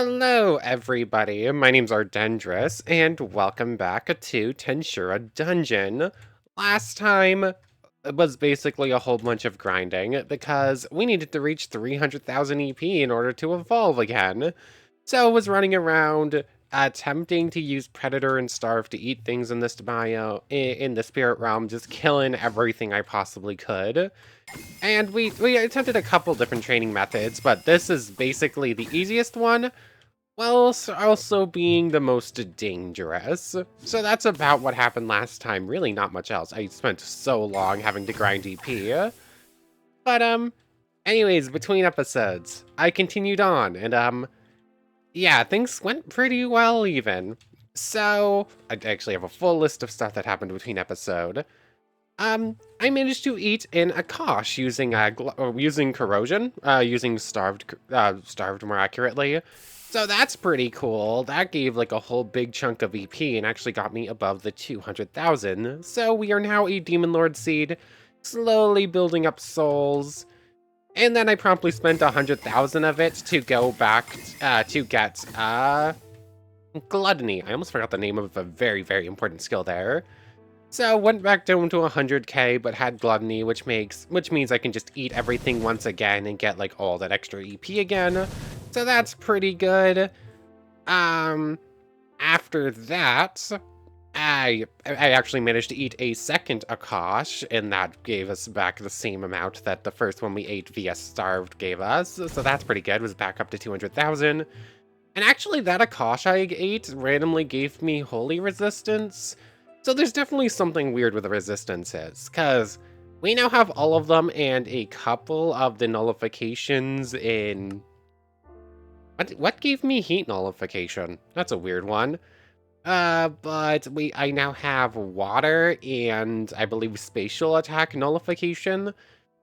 Hello, everybody. My name's Ardendris, and welcome back to Tensura Dungeon. Last time it was basically a whole bunch of grinding because we needed to reach 300,000 EP in order to evolve again. So I was running around attempting to use Predator and Starve to eat things in this in the Spirit Realm, just killing everything I possibly could. And we attempted a couple different training methods, but this is basically the easiest one, while also being the most dangerous. So that's about what happened last time, really not much else. I spent so long having to grind EP. But, anyways, between episodes, I continued on, and, yeah, things went pretty well even. So, I actually have a full list of stuff that happened between episode. I managed to eat in Akash using using corrosion, using starved more accurately. So that's pretty cool. That gave like a whole big chunk of EP and actually got me above the 200,000. So we are now a Demon Lord seed, slowly building up souls. And then I promptly spent 100,000 of it to go back to get Gluttony. I almost forgot the name of a very, very important skill there. So went back down to 100k, but had Gluttony, which means I can just eat everything once again and get like all that extra EP again. So that's pretty good. After that, I actually managed to eat a second Akash, and that gave us back the same amount that the first one we ate via Starved gave us. So that's pretty good. It was back up to 200,000. And actually, that Akash I ate randomly gave me Holy Resistance. So there's definitely something weird with the resistances, because we now have all of them and a couple of the nullifications in... What gave me heat nullification? That's a weird one. But I now have water and I believe spatial attack nullification.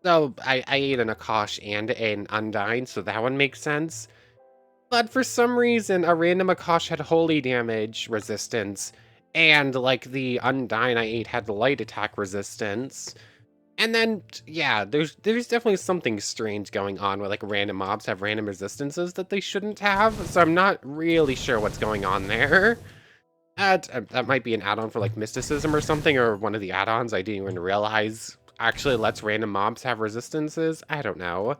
So I ate an Akash and an Undyne, so that one makes sense. But for some reason, a random Akash had holy damage resistance, and like the Undyne I ate had light attack resistance. And then, yeah, there's definitely something strange going on where like random mobs have random resistances that they shouldn't have, so I'm not really sure what's going on there. That might be an add-on for like Mysticism or something, or one of the add-ons I didn't even realize actually lets random mobs have resistances. I don't know.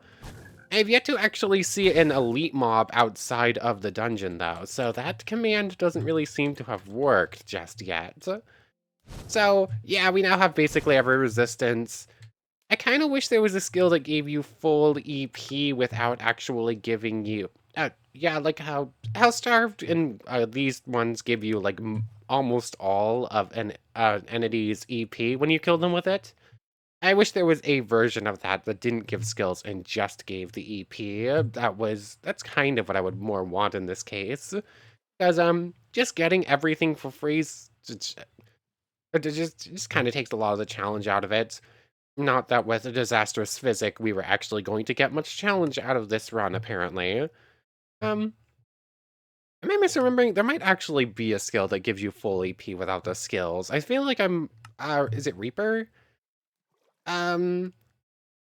I've yet to actually see an elite mob outside of the dungeon, though, so that command doesn't really seem to have worked just yet. So, yeah, we now have basically every resistance. I kind of wish there was a skill that gave you full EP without actually giving you... yeah, like how Starved and these ones give you, like, almost all of an entity's EP when you kill them with it. I wish there was a version of that that didn't give skills and just gave the EP. That's kind of what I would more want in this case. Because, just getting everything for free it just kind of takes a lot of the challenge out of it. Not that with a disastrous physic, we were actually going to get much challenge out of this run, apparently. Am I misremembering? There might actually be a skill that gives you full EP without the skills. I feel like is it Reaper? Um,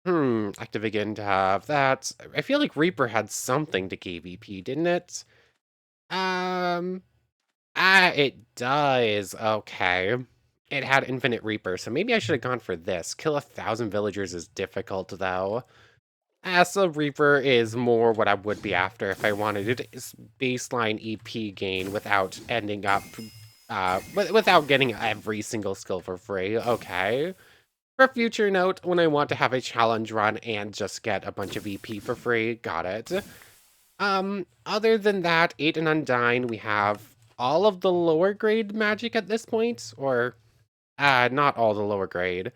active again to have that. I feel like Reaper had something to give EP, didn't it? It does. Okay. It had Infinite Reaper, so maybe I should have gone for this. Kill 1,000 villagers is difficult, though. So Reaper is more what I would be after if I wanted it. Is baseline EP gain without ending up, without getting every single skill for free. Okay. For future note, when I want to have a challenge run and just get a bunch of EP for free, got it. Other than that, 8 and Undyne, we have all of the lower grade magic at this point, or, not all the lower grade.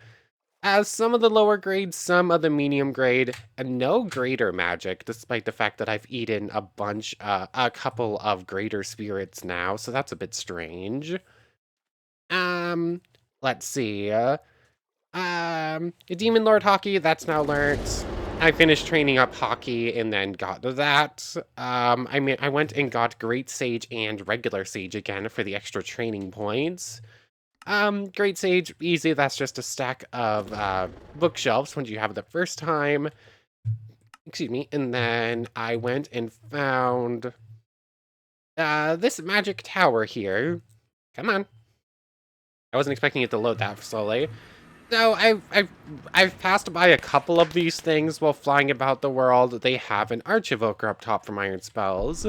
As some of the lower grade, some of the medium grade, and no greater magic, despite the fact that I've eaten a couple of greater spirits now, so that's a bit strange. Let's see, Demon Lord Hockey, that's now learnt. I finished training up Hockey and then got that. I went and got Great Sage and Regular Sage again for the extra training points. Great Sage, easy, that's just a stack of, bookshelves when you have it the first time. Excuse me, and then I went and found... This magic tower here. Come on. I wasn't expecting it to load that slowly. So I've passed by a couple of these things while flying about the world. They have an Arch-Evoker up top from Iron Spells.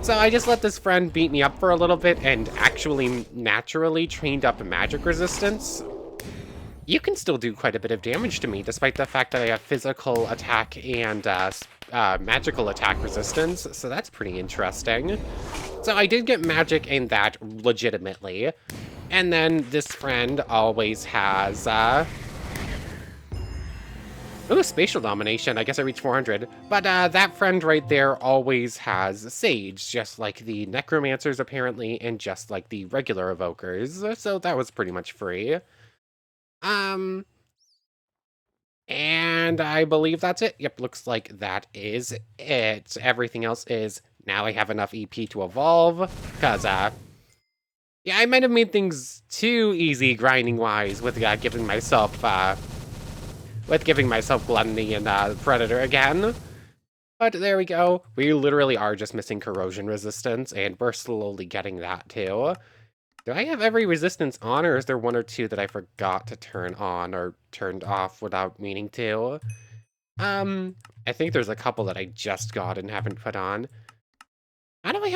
So I just let this friend beat me up for a little bit and actually naturally trained up magic resistance. You can still do quite a bit of damage to me, despite the fact that I have physical attack and magical attack resistance, so that's pretty interesting. So I did get magic in that legitimately. And then this friend always has, ooh, spatial domination. I guess I reached 400. But that friend right there always has Sage, just like the Necromancers apparently, and just like the regular Evokers. So that was pretty much free. And I believe that's it. Yep, looks like that is it. Everything else is, now I have enough EP to evolve, because, yeah, I might have made things too easy grinding-wise with giving myself Gluttony and Predator again. But there we go. We literally are just missing corrosion resistance, and we're slowly getting that too. Do I have every resistance on, or is there one or two that I forgot to turn on or turned off without meaning to? I think there's a couple that I just got and haven't put on. How do I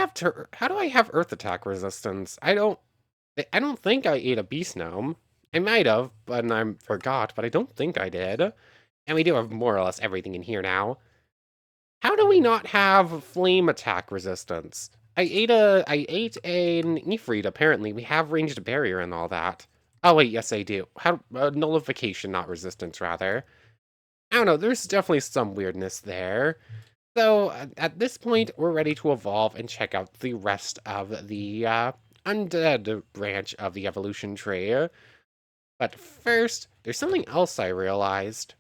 have Earth Attack resistance? I don't think I ate a Beast Gnome. I might have, but I forgot, but I don't think I did. And we do have more or less everything in here now. How do we not have Flame Attack resistance? I ate an Ifrit, apparently. We have ranged barrier and all that. Oh wait, yes I do. Nullification, not resistance, rather. I don't know, there's definitely some weirdness there. So, at this point, we're ready to evolve and check out the rest of the undead branch of the evolution tree. But first, there's something else I realized.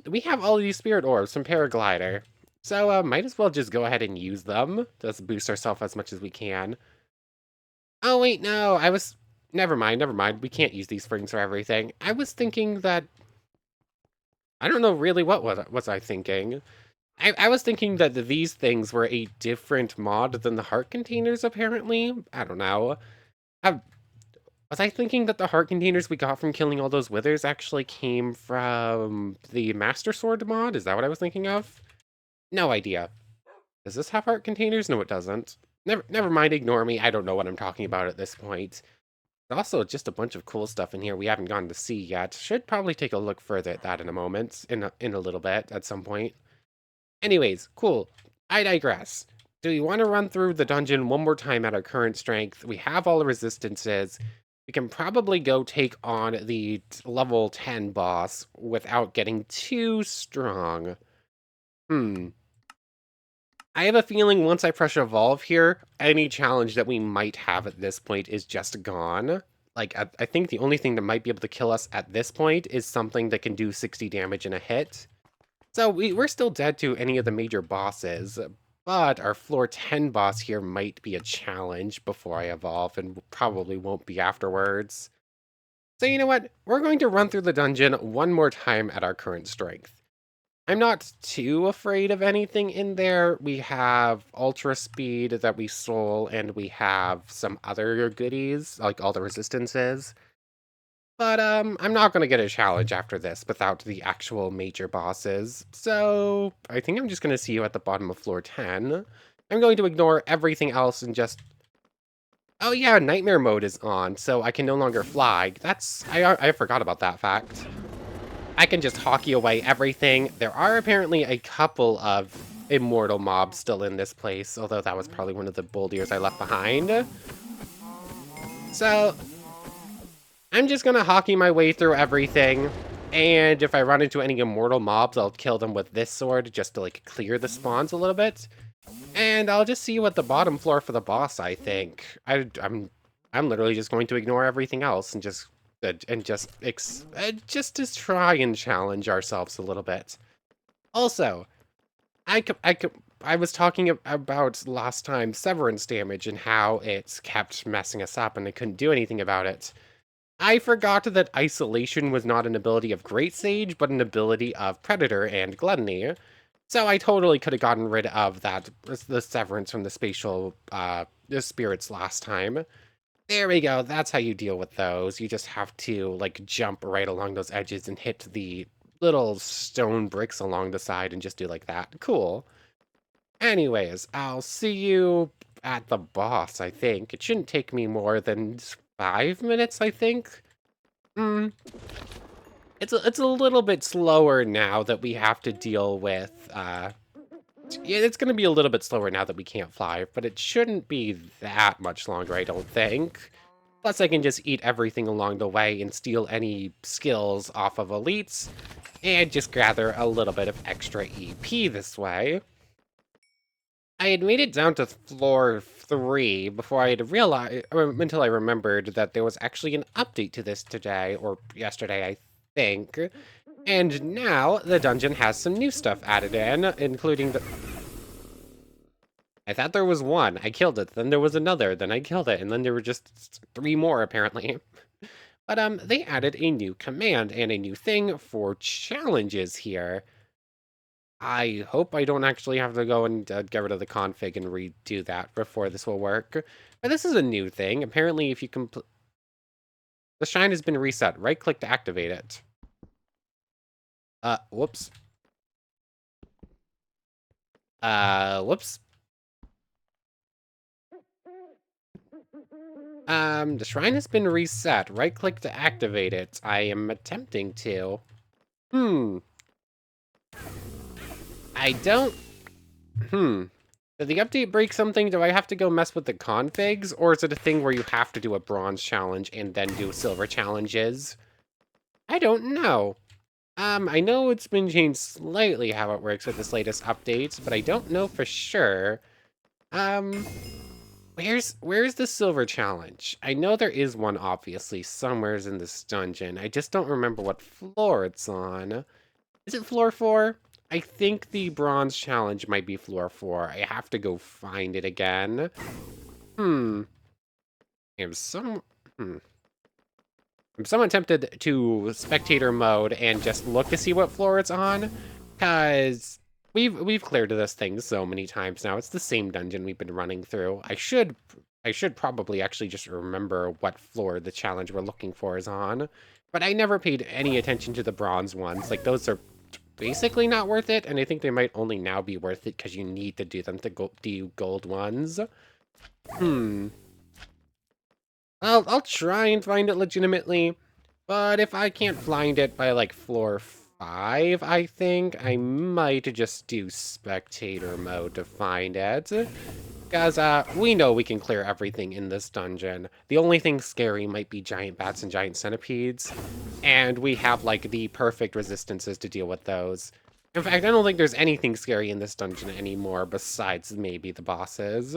We have all of these spirit orbs from Paraglider. So, might as well just go ahead and use them. Just boost ourselves as much as we can. Oh, wait, no, never mind. We can't use these springs for everything. I was thinking that... I don't know really what was I thinking. I was thinking that these things were a different mod than the heart containers, apparently. I don't know. Was I thinking that the heart containers we got from killing all those withers actually came from the Master Sword mod? Is that what I was thinking of? No idea. Does this have heart containers? No, it doesn't. Never mind, ignore me. I don't know what I'm talking about at this point. Also, just a bunch of cool stuff in here we haven't gone to see yet. Should probably take a look further at that in a moment, in a little bit, at some point. Anyways, cool. I digress. Do we want to run through the dungeon one more time at our current strength? We have all the resistances. We can probably go take on the level 10 boss without getting too strong. I have a feeling once I press evolve here, any challenge that we might have at this point is just gone. Like, I think the only thing that might be able to kill us at this point is something that can do 60 damage in a hit. So we're still dead to any of the major bosses, but our floor 10 boss here might be a challenge before I evolve, and probably won't be afterwards. So you know what? We're going to run through the dungeon one more time at our current strength. I'm not too afraid of anything in there. We have Ultra Speed that we stole, and we have some other goodies, like all the resistances. But I'm not going to get a challenge after this without the actual major bosses. So I think I'm just going to see you at the bottom of floor 10. I'm going to ignore everything else and just... Oh yeah, nightmare mode is on, so I can no longer fly. I forgot about that fact. I can just hockey away everything. There are apparently a couple of immortal mobs still in this place, although that was probably one of the boulders I left behind. So I'm just gonna hockey my way through everything, and if I run into any immortal mobs, I'll kill them with this sword just to like clear the spawns a little bit. And I'll just see you at the bottom floor for the boss, I think. I'm literally just going to ignore everything else and just to try and challenge ourselves a little bit. Also, I was talking about last time severance damage and how it's kept messing us up and I couldn't do anything about it. I forgot that isolation was not an ability of Great Sage, but an ability of Predator and Gluttony. So I totally could have gotten rid of the severance from the spatial the spirits last time. There we go. That's how you deal with those. You just have to like jump right along those edges and hit the little stone bricks along the side and just do like that. Cool. Anyways, I'll see you at the boss, I think. It shouldn't take me more than 5 minutes, I think. Hmm. It's a little bit slower now that we have to deal with, yeah, it's gonna be a little bit slower now that we can't fly, but it shouldn't be that much longer, I don't think. Plus, I can just eat everything along the way and steal any skills off of elites, and just gather a little bit of extra EP this way. I had made it down to floor 3 before I had realized, until I remembered that there was actually an update to this today, or yesterday, I think. And now, the dungeon has some new stuff added in, including the... I thought there was one, I killed it, then there was another, then I killed it, and then there were just 3 more, apparently. But, they added a new command and a new thing for challenges here. I hope I don't actually have to go and get rid of the config and redo that before this will work. But this is a new thing. Apparently, if you the shrine has been reset. Right-click to activate it. Whoops. Whoops. The shrine has been reset. Right-click to activate it. I am attempting to. I don't... Did the update break something? Do I have to go mess with the configs? Or is it a thing where you have to do a bronze challenge and then do silver challenges? I don't know. I know it's been changed slightly how it works with this latest update, but I don't know for sure. Where's the silver challenge? I know there is one, obviously, somewheres in this dungeon. I just don't remember what floor it's on. Is it floor 4? I think the bronze challenge might be floor 4. I have to go find it again. I'm somewhat tempted to spectator mode and just look to see what floor it's on, because we've cleared this thing so many times now. It's the same dungeon we've been running through. I should probably actually just remember what floor the challenge we're looking for is on, but I never paid any attention to the bronze ones. Like, those are basically not worth it, and I think they might only now be worth it because you need to do them to do gold ones. I'll try and find it legitimately, but if I can't find it by, like, floor 5, I think, I might just do spectator mode to find it. Because, we know we can clear everything in this dungeon. The only thing scary might be giant bats and giant centipedes, and we have, like, the perfect resistances to deal with those. In fact, I don't think there's anything scary in this dungeon anymore besides maybe the bosses.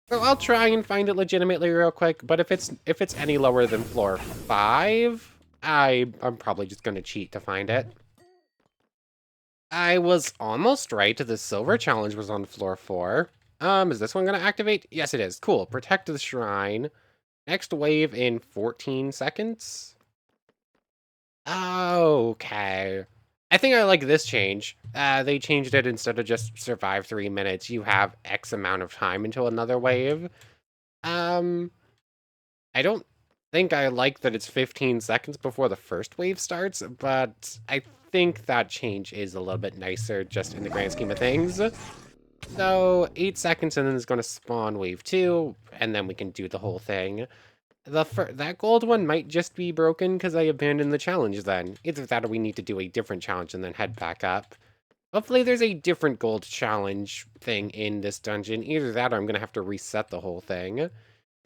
So I'll try and find it legitimately real quick, but if it's any lower than floor 5, I'm probably just gonna cheat to find it. I was almost right. The silver challenge was on floor 4. Is this one gonna activate? Yes, it is. Cool. Protect the shrine. Next wave in 14 seconds. Okay. I think I like this change. They changed it. Instead of just survive 3 minutes, you have X amount of time until another wave. I don't think I like that it's 15 seconds before the first wave starts, but I think that change is a little bit nicer just in the grand scheme of things. So 8 seconds, and then it's going to spawn wave 2, and then we can do the whole thing. That gold one might just be broken because I abandoned the challenge then. Either that or we need to do a different challenge and then head back up. Hopefully there's a different gold challenge thing in this dungeon. Either that or I'm going to have to reset the whole thing.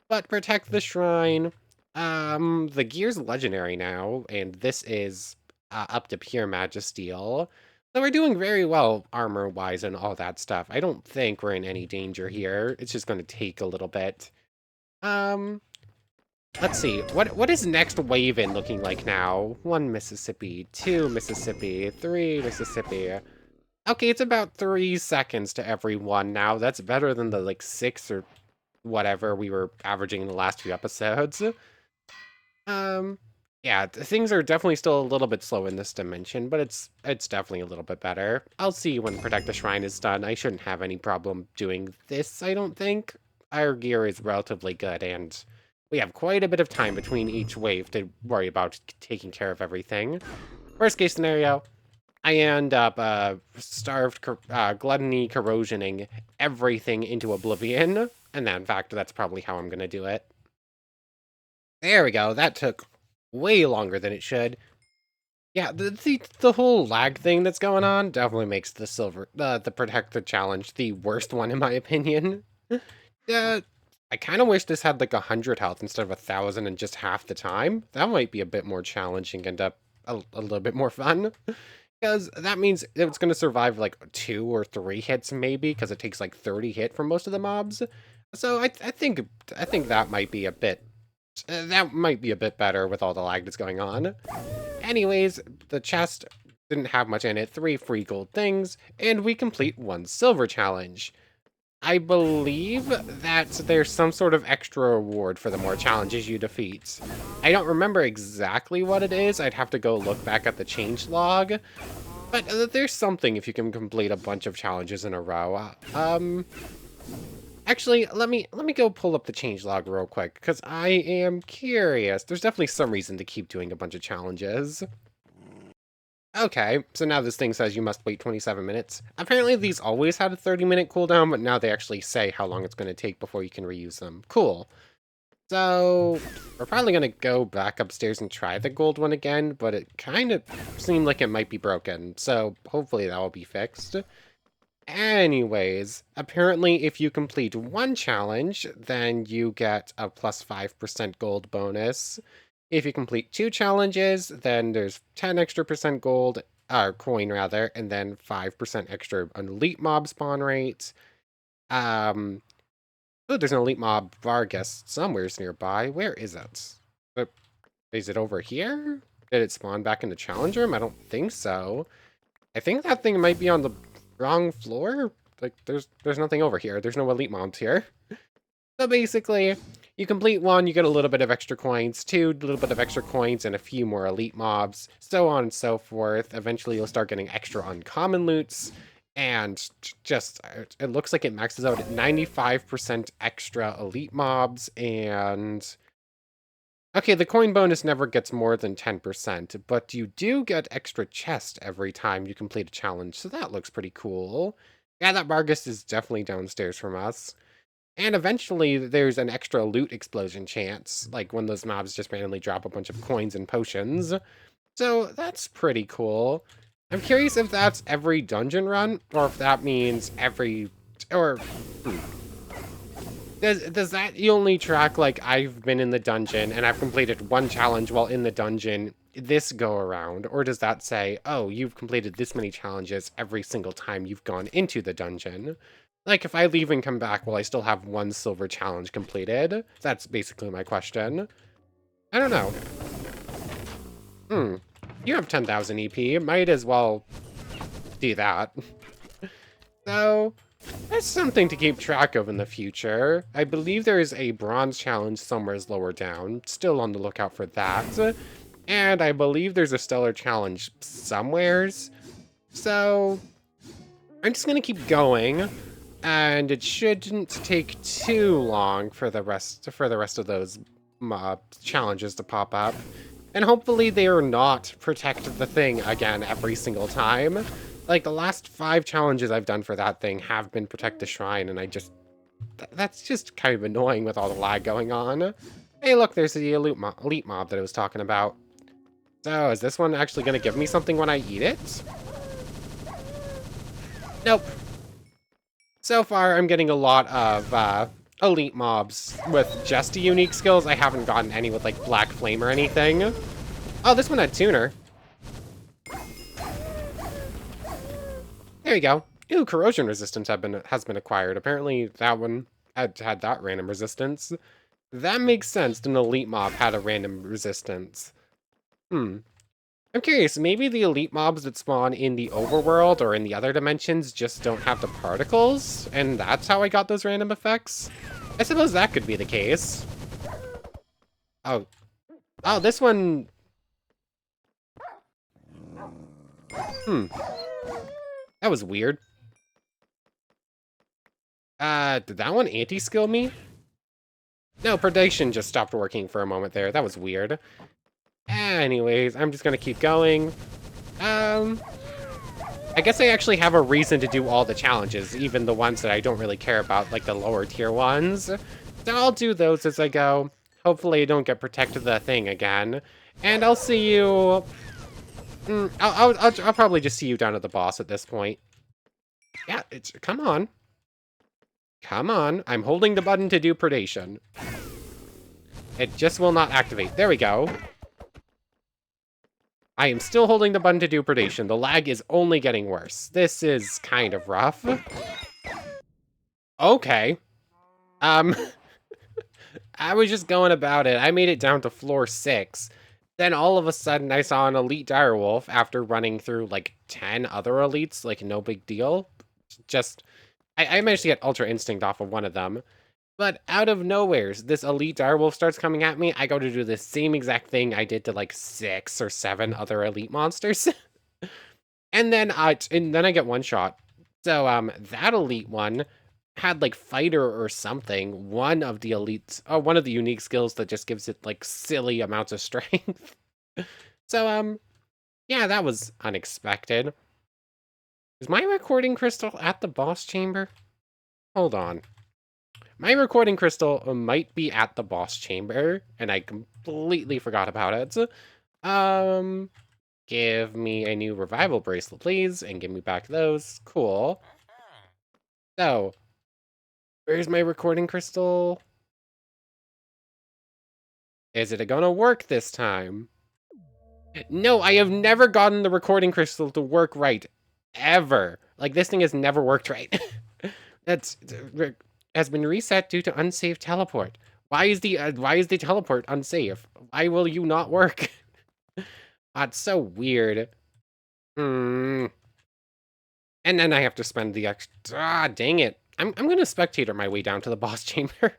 But protect the shrine. The gear's legendary now, and this is up to pure magisteel. So we're doing very well armor-wise and all that stuff. I don't think we're in any danger here. It's just going to take a little bit. Let's see. What is next wave in looking like now? 1 Mississippi, 2 Mississippi, 3 Mississippi. Okay, it's about 3 seconds to every one now. That's better than the, like, 6 or whatever we were averaging in the last few episodes. Yeah, things are definitely still a little bit slow in this dimension, but it's definitely a little bit better. I'll see when Protect the Shrine is done. I shouldn't have any problem doing this, I don't think. Our gear is relatively good, and we have quite a bit of time between each wave to worry about taking care of everything. Worst case scenario, I end up starved, gluttony, corrosioning everything into oblivion, and then, in fact, that's probably how I'm going to do it. There we go. That took way longer than it should. Yeah, the whole lag thing that's going on definitely makes the protected challenge the worst one in my opinion. Yeah, I kind of wish this had like 100 health instead of 1,000 and just half the time. That might be a bit more challenging and a little bit more fun. Because that means it's going to survive like 2 or 3 hits maybe, because it takes like 30 hit for most of the mobs. So I think that might be a bit better with all the lag that's going on. Anyways, the chest didn't have much in it, 3 free gold things, and we complete 1 silver challenge. I believe that there's some sort of extra reward for the more challenges you defeat. I don't remember exactly what it is. I'd have to go look back at the change log. But there's something if you can complete a bunch of challenges in a row. Actually, let me go pull up the change log real quick, because I am curious. There's definitely some reason to keep doing a bunch of challenges. Okay, so now this thing says you must wait 27 minutes. Apparently these always had a 30-minute cooldown, but now they actually say how long it's going to take before you can reuse them. Cool. So, we're probably going to go back upstairs and try the gold one again, but it kind of seemed like it might be broken, so hopefully that will be fixed. Anyways, apparently if you complete 1 challenge, then you get a plus 5% gold bonus. If you complete 2 challenges, then there's 10 extra percent gold, coin rather, and then 5% extra on elite mob spawn rate. Oh, there's an elite mob Vargas somewhere nearby. Where is it? Is it over here? Did it spawn back in the challenge room? I don't think so. I think that thing might be on the wrong floor. Like, there's nothing over here. There's no elite mobs here. So basically, you complete 1, you get a little bit of extra coins, 2, a little bit of extra coins, and a few more elite mobs, so on and so forth. Eventually, you'll start getting extra uncommon loots, and just, it looks like it maxes out at 95% extra elite mobs, and... Okay, the coin bonus never gets more than 10%, but you do get extra chest every time you complete a challenge, so that looks pretty cool. Yeah, that Vargas is definitely downstairs from us. And eventually, there's an extra loot explosion chance, like when those mobs just randomly drop a bunch of coins and potions. So that's pretty cool. I'm curious if that's every dungeon run, or if that means every... or... Does that you only track, like, I've been in the dungeon, and I've completed 1 challenge while in the dungeon this go around? Or does that say, oh, you've completed this many challenges every single time you've gone into the dungeon? Like, if I leave and come back, will I still have 1 silver challenge completed? That's basically my question. I don't know. You have 10,000 EP. Might as well do that. So, that's something to keep track of in the future. I believe there is a bronze challenge somewhere lower down. Still on the lookout for that. And I believe there's a stellar challenge somewheres. So, I'm just gonna keep going. And it shouldn't take too long for the rest of those challenges to pop up. And hopefully they are not protect the thing again every single time. Like, the last 5 challenges I've done for that thing have been protect the shrine, and that's just kind of annoying with all the lag going on. Hey, look, there's the elite mob that I was talking about. So, is this one actually going to give me something when I eat it? Nope. So far, I'm getting a lot of elite mobs with just unique skills. I haven't gotten any with, like, Black Flame or anything. Oh, this one had Tuner. There you go. Ooh, corrosion resistance has been acquired. Apparently, that one had that random resistance. That makes sense. An elite mob had a random resistance. I'm curious, maybe the elite mobs that spawn in the overworld or in the other dimensions just don't have the particles, and that's how I got those random effects? I suppose that could be the case. Oh, this one Hmm. That was weird. Did that one anti-skill me? No, predation just stopped working for a moment there. That was weird. Anyways, I'm just gonna keep going. I guess I actually have a reason to do all the challenges, even the ones that I don't really care about, like the lower tier ones. So I'll do those as I go. Hopefully I don't get protected the thing again. And I'll see you... I'll probably just see you down at the boss at this point. Yeah, come on. Come on. I'm holding the button to do predation. It just will not activate. There we go. I am still holding the button to do predation. The lag is only getting worse. This is kind of rough. Okay. I was just going about it. I made it down to floor 6. Then all of a sudden I saw an elite direwolf after running through like 10 other elites, like no big deal. Just, I managed to get Ultra Instinct off of one of them. But out of nowhere, this elite direwolf starts coming at me. I go to do the same exact thing I did to like 6 or 7 other elite monsters. and then I get one shot. So that elite one had like fighter or something, one of the elites, one of the unique skills that just gives it like silly amounts of strength. So yeah, that was unexpected. Is my recording crystal at the boss chamber? Hold on. My recording crystal might be at the boss chamber, and I completely forgot about it. Give me a new revival bracelet, please, and give me back those. Cool. So, where's my recording crystal? Is it gonna work this time? No, I have never gotten the recording crystal to work right. Ever. Like, this thing has never worked right. That's has been reset due to unsafe teleport. Why is the teleport unsafe? Why will you not work? It's so weird. Hmm. And then I have to spend the extra. Dang it. I'm gonna spectator my way down to the boss chamber.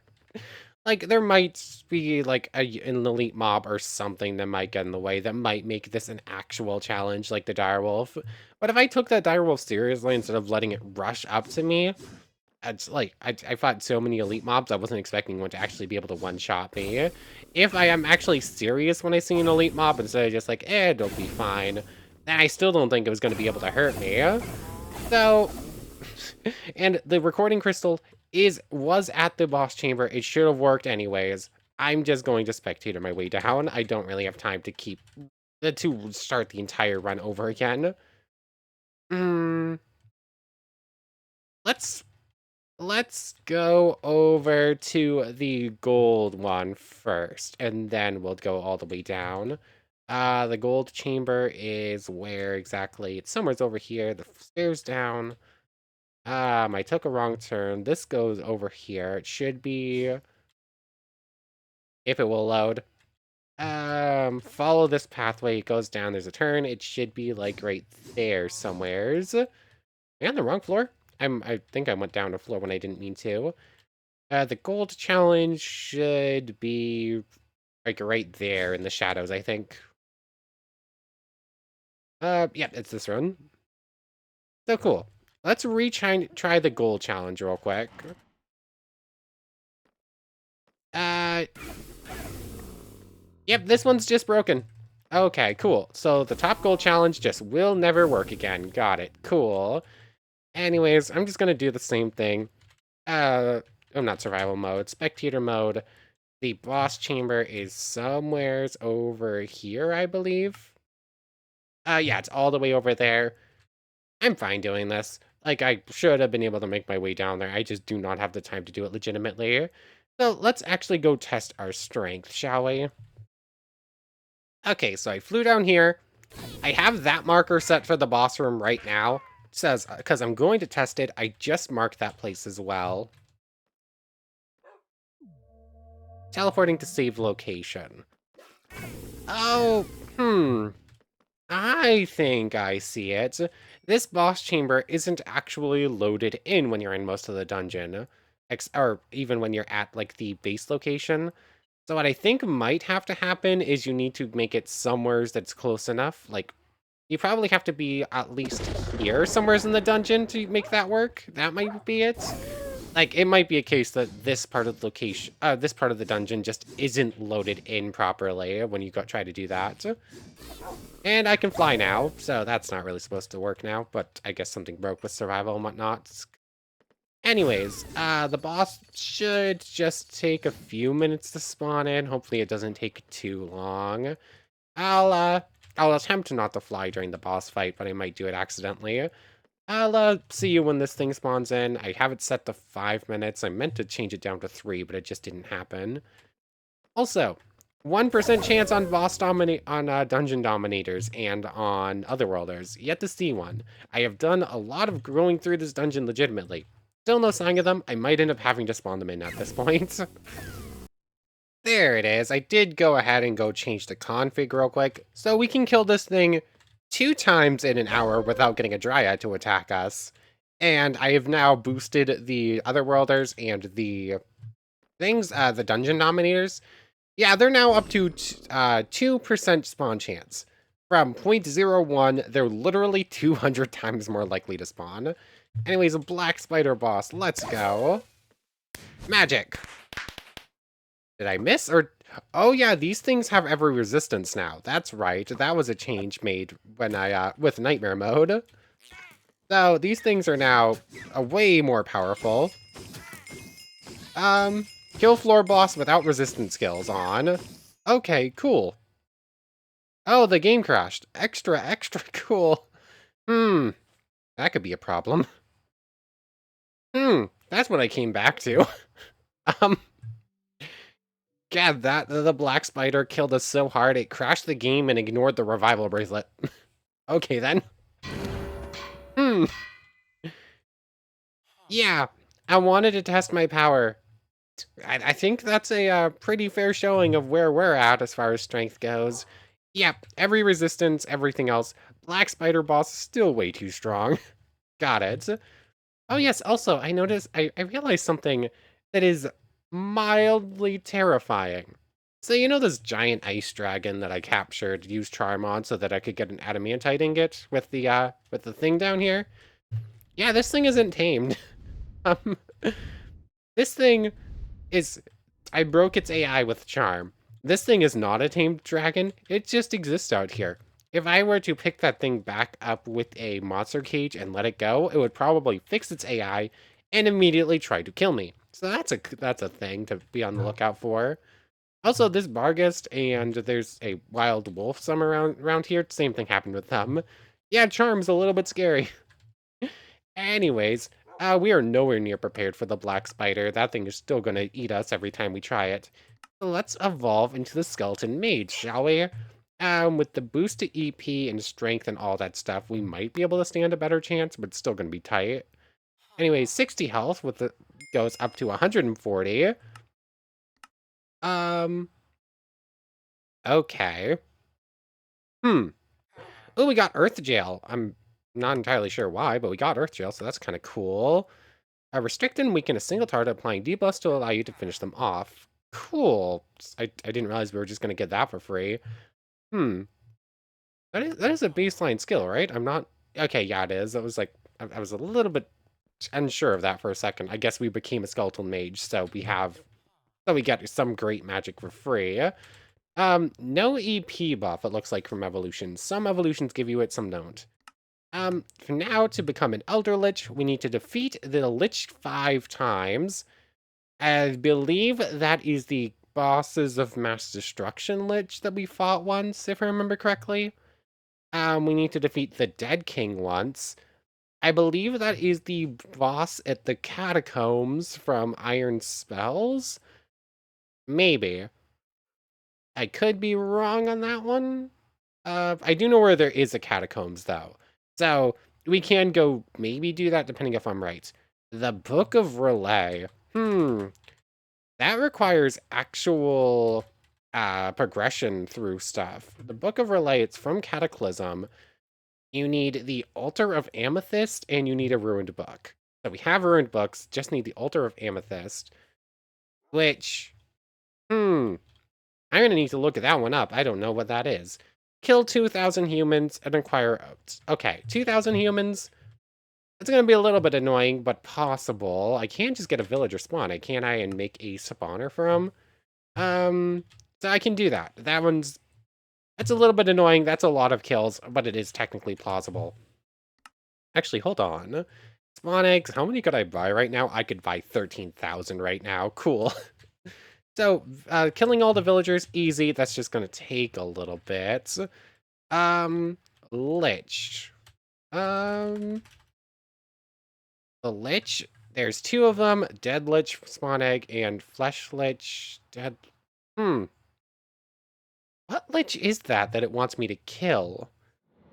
Like, there might be, like, an elite mob or something that might get in the way that might make this an actual challenge, like the direwolf. But if I took that direwolf seriously instead of letting it rush up to me, it's like, I fought so many elite mobs, I wasn't expecting one to actually be able to one-shot me. If I am actually serious when I see an elite mob instead of just like, it'll be fine, then I still don't think it was going to be able to hurt me. So, and the recording crystal was at the boss chamber. It should have worked anyways. I'm just going to spectator my way down. I don't really have time to start the entire run over again. Let's go over to the gold one first, and then we'll go all the way down. The gold chamber is where exactly? It's somewhere over here. The stairs down. I took a wrong turn. This goes over here. It should be, if it will load. Follow this pathway. It goes down. There's a turn. It should be like right there somewheres. Am I on the wrong floor? I think I went down a floor when I didn't mean to. The gold challenge should be like right there in the shadows, I think. Yeah, it's this run. So cool. Let's try the gold challenge real quick. Yep, this one's just broken. Okay, cool. So the top goal challenge just will never work again. Got it. Cool. Anyways, I'm just gonna do the same thing. Not survival mode, spectator mode. The boss chamber is somewheres over here, I believe. Yeah, it's all the way over there. I'm fine doing this. Like, I should have been able to make my way down there. I just do not have the time to do it legitimately. So let's actually go test our strength, shall we? Okay, so I flew down here. I have that marker set for the boss room right now. It says, because I'm going to test it, I just marked that place as well. Teleporting to save location. Oh, I think I see it. This boss chamber isn't actually loaded in when you're in most of the dungeon. Or even when you're at, like, the base location. So what I think might have to happen is you need to make it somewhere that's close enough, like You probably have to be at least here somewheres in the dungeon to make that work. That might be it. Like, it might be a case that this part of the location, this part of the dungeon just isn't loaded in properly when you try to do that. And I can fly now, so that's not really supposed to work now, but I guess something broke with survival and whatnot. Anyways, the boss should just take a few minutes to spawn in. Hopefully it doesn't take too long. I'll attempt not to fly during the boss fight, but I might do it accidentally. I'll see you when this thing spawns in. I have it set to 5 minutes. I meant to change it down to 3, but it just didn't happen. Also, 1% chance on dungeon dominators and on otherworlders. Yet to see one. I have done a lot of going through this dungeon legitimately. Still no sign of them. I might end up having to spawn them in at this point. There it is. I did go ahead and go change the config real quick, so we can kill this thing 2 times in an hour without getting a dryad to attack us. And I have now boosted the otherworlders and the things, the dungeon dominators. Yeah, they're now up to 2% spawn chance. From 0.01, they're literally 200 times more likely to spawn. Anyways, a black spider boss. Let's go. Magic. Did I miss? Or oh yeah, these things have every resistance now. That's right. That was a change made when I with nightmare mode. So these things are now way more powerful. Kill floor boss without resistance skills on. Okay, cool. Oh, the game crashed. Extra cool. That could be a problem. That's what I came back to. God, the black spider killed us so hard it crashed the game and ignored the revival bracelet. Okay then. Yeah, I wanted to test my power. I think that's a pretty fair showing of where we're at as far as strength goes. Yep, every resistance, everything else. Black spider boss is still way too strong. Got it. Oh yes, also, I noticed, I realized something that is mildly terrifying. So you know this giant ice dragon that I captured, used charm on so that I could get an adamantite ingot with the thing down here? Yeah, this thing isn't tamed. Um, this thing is, I broke its AI with charm. This thing is not a tamed dragon, it just exists out here. If I were to pick that thing back up with a monster cage and let it go, it would probably fix its AI and immediately try to kill me. So that's a thing to be on the lookout for. Also, this Barghest and there's a wild wolf somewhere around here. Same thing happened with them. Yeah, Charm's a little bit scary. Anyways, we are nowhere near prepared for the black spider. That thing is still gonna eat us every time we try it. So let's evolve into the skeleton mage, shall we? With the boost to EP and strength and all that stuff, we might be able to stand a better chance, but it's still gonna be tight. Anyways, 60 health with the goes up to 140. Okay. Oh, we got Earth Jail. I'm not entirely sure why, but we got Earth Jail, so that's kind of cool. Restrict and weaken a single target, applying debuffs to allow you to finish them off. Cool. I didn't realize we were just going to get that for free. That is a baseline skill, right? I'm not... Okay, yeah, it is. It was like... I was a little bit unsure of that for a second. I guess we became a skeletal mage, so we have... So we get some great magic for free. No EP buff, it looks like, from evolutions. Some evolutions give you it, some don't. For now, to become an Elder Lich, we need to defeat the Lich 5 times. I believe that is the bosses of Mass Destruction Lich that we fought once, if I remember correctly. We need to defeat the Dead King once. I believe that is the boss at the Catacombs from Iron Spells. Maybe. I could be wrong on that one. I do know where there is a Catacombs, though. So, we can go maybe do that, depending if I'm right. The Book of Relay. That requires actual progression through stuff. The Book of Relay, it's from Cataclysm. You need the Altar of Amethyst, and you need a Ruined Book. So we have Ruined Books, just need the Altar of Amethyst. Which, I'm gonna need to look that one up. I don't know what that is. Kill 2,000 humans and acquire oats. Okay, 2,000 humans. It's going to be a little bit annoying, but possible. I can just get a villager spawn, can't I, and make a spawner for him? So I can do that. That's a little bit annoying. That's a lot of kills, but it is technically plausible. Actually, hold on. Spawn eggs, how many could I buy right now? I could buy 13,000 right now. Cool. So, killing all the villagers, easy. That's just going to take a little bit. Lich. The Lich, there's 2 of them. Dead Lich, spawn egg, and Flesh Lich. Dead... What Lich is that it wants me to kill?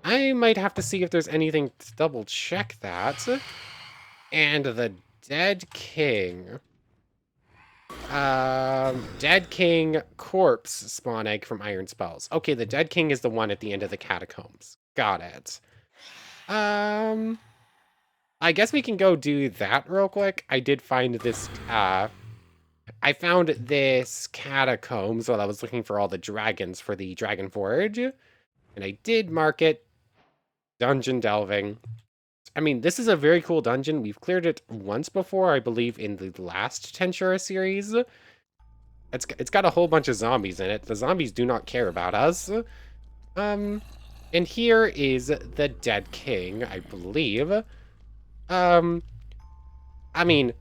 I might have to see if there's anything to double check that. And the Dead King. Dead King corpse spawn egg from Iron Spells. Okay, the Dead King is the one at the end of the catacombs. Got it. I guess we can go do that real quick. I did find this, I found this catacombs while I was looking for all the dragons for the Dragon Forge. And I did mark it. Dungeon delving. I mean, this is a very cool dungeon. We've cleared it once before, I believe, in the last Tensura series. It's got a whole bunch of zombies in it. The zombies do not care about us. And here is the Dead King, I believe. I mean,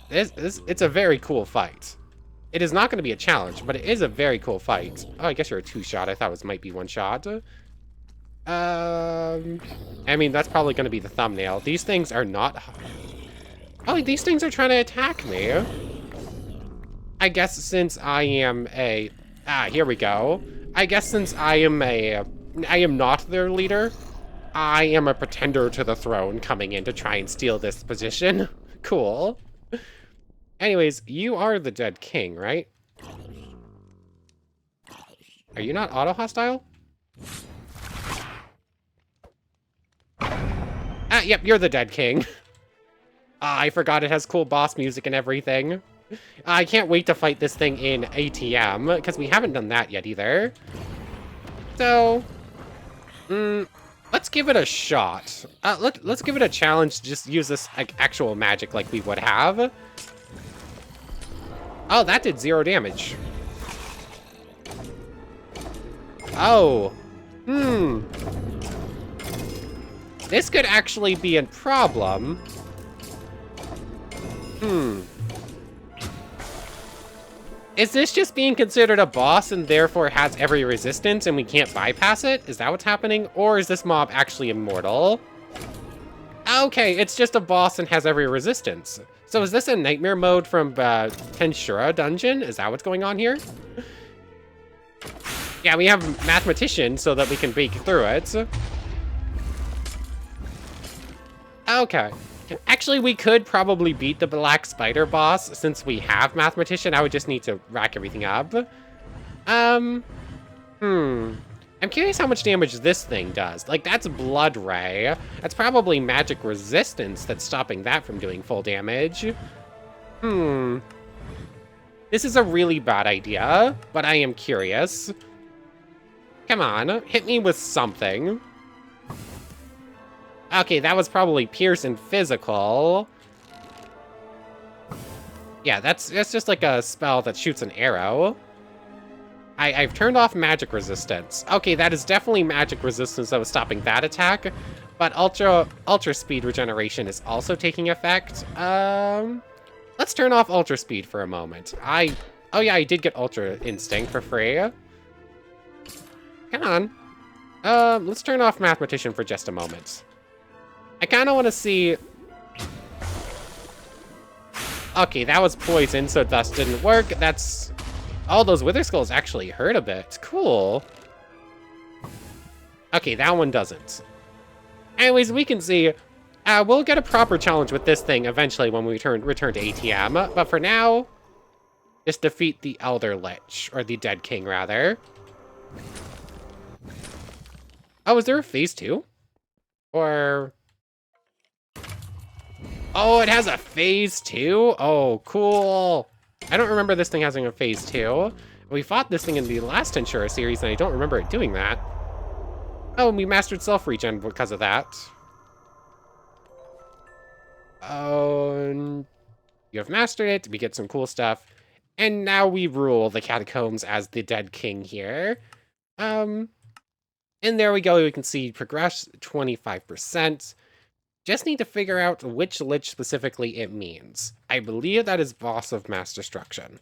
it's a very cool fight. It is not going to be a challenge, but it is a very cool fight. Oh, I guess you're a 2-shot. I thought it might be 1-shot. I mean, that's probably going to be the thumbnail. These things are not... Oh, these things are trying to attack me. I guess since I am a... here we go. I guess since I am not their leader, I am a pretender to the throne coming in to try and steal this position. Cool. Anyways, you are the Dead King, right? Are you not auto-hostile? Yep, you're the Dead King. I forgot it has cool boss music and everything. I can't wait to fight this thing in ATM, because we haven't done that yet either. So, let's give it a shot. Let's give it a challenge to just use this like actual magic like we would have. Oh, that did 0 damage. Oh. This could actually be a problem. Is this just being considered a boss and therefore has every resistance and we can't bypass it? Is that what's happening? Or is this mob actually immortal? Okay, it's just a boss and has every resistance. So is this a nightmare mode from Tensura dungeon? Is that what's going on here? Yeah, we have mathematician so that we can break through it. Okay. Actually, we could probably beat the Black Spider boss since we have mathematician. I would just need to rack everything up. I'm curious how much damage this thing does. Like, that's Blood Ray. That's probably magic resistance that's stopping that from doing full damage. This is a really bad idea, but I am curious. Come on, hit me with something. Okay, that was probably Pierce and Physical. Yeah, that's just like a spell that shoots an arrow. I've turned off magic resistance. Okay, that is definitely magic resistance that was stopping that attack. But ultra speed regeneration is also taking effect. Let's turn off ultra speed for a moment. Oh yeah, I did get ultra instinct for free. Come on. Let's turn off mathematician for just a moment. I kind of want to see... Okay, that was poison, so thus didn't work. That's... Oh, those Wither Skulls actually hurt a bit. Cool. Okay, that one doesn't. Anyways, we can see... we'll get a proper challenge with this thing eventually when we return to ATM. But for now, just defeat the Elder Lich. Or the Dead King, rather. Oh, is there a phase 2? Or... Oh, it has a phase 2? Oh, cool. I don't remember this thing having a phase 2. We fought this thing in the last Tensura series, and I don't remember it doing that. Oh, and we mastered self-regen because of that. Oh, you have mastered it. We get some cool stuff. And now we rule the catacombs as the dead king here. And there we go. We can see progress 25%. Just need to figure out which lich specifically it means. I believe that is boss of mass destruction.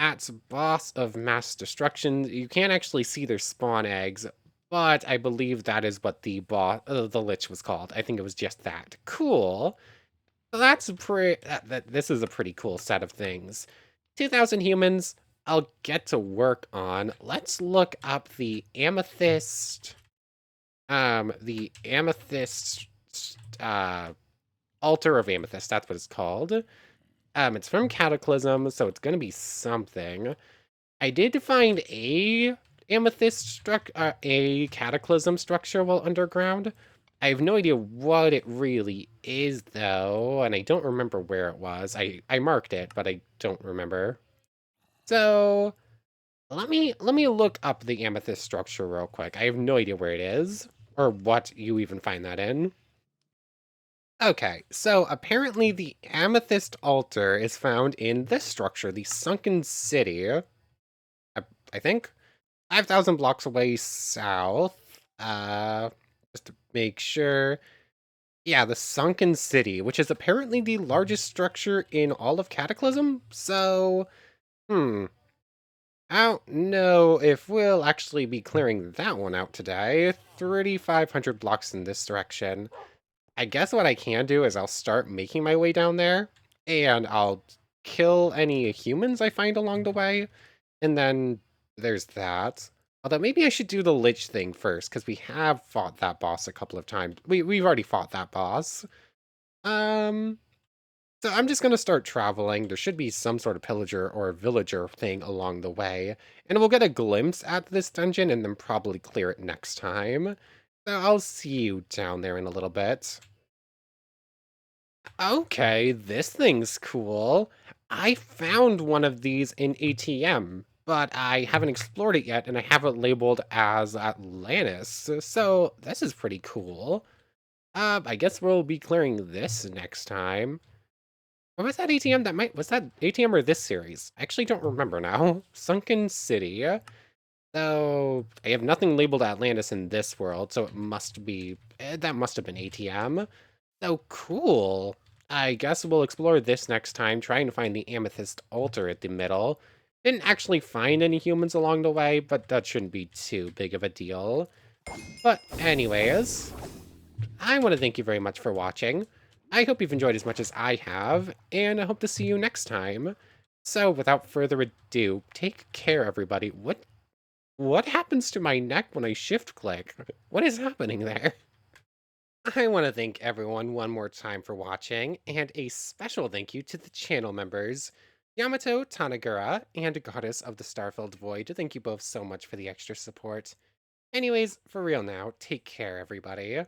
At boss of mass destruction, you can't actually see their spawn eggs, but I believe that is what the the lich was called. I think it was just that. Cool. So that's pretty. This is a pretty cool set of things. 2,000 humans. I'll get to work on. Let's look up the amethyst. The amethyst. Altar of Amethyst. That's what it's called. It's from Cataclysm, so it's gonna be something. I did find a a Cataclysm structure while underground. I have no idea what it really is though, and I don't remember where it was. I marked it, but I don't remember. So let me look up the amethyst structure real quick. I have no idea where it is or what you even find that in. Okay, so apparently the amethyst altar is found in this structure, the sunken city. I think 5,000 blocks away south. Just to make sure. Yeah, the sunken city, which is apparently the largest structure in all of Cataclysm. So, I don't know if we'll actually be clearing that one out today. 3,500 blocks in this direction. I guess what I can do is I'll start making my way down there, and I'll kill any humans I find along the way, and then there's that. Although maybe I should do the Lich thing first, because we have fought that boss a couple of times. We've already fought that boss. Um, so I'm just going to start traveling. There should be some sort of pillager or villager thing along the way, and we'll get a glimpse at this dungeon and then probably clear it next time. So I'll see you down there in a little bit. Okay, this thing's cool. I found one of these in ATM, but I haven't explored it yet, and I have it labeled as Atlantis, so this is pretty cool. I guess we'll be clearing this next time. What was that ATM was that ATM or this series? I actually don't remember now. Sunken City. So, I have nothing labeled Atlantis in this world, so it must be, that must have been ATM. So cool. I guess we'll explore this next time, trying to find the amethyst altar at the middle. Didn't actually find any humans along the way, but that shouldn't be too big of a deal. But anyways, I want to thank you very much for watching. I hope you've enjoyed as much as I have, and I hope to see you next time. So without further ado, take care everybody. What happens to my neck when I shift click? What is happening there? I want to thank everyone one more time for watching, and a special thank you to the channel members, Yamato, Tanagura, and Goddess of the Starfilled Void. Thank you both so much for the extra support. Anyways, for real now, take care, everybody.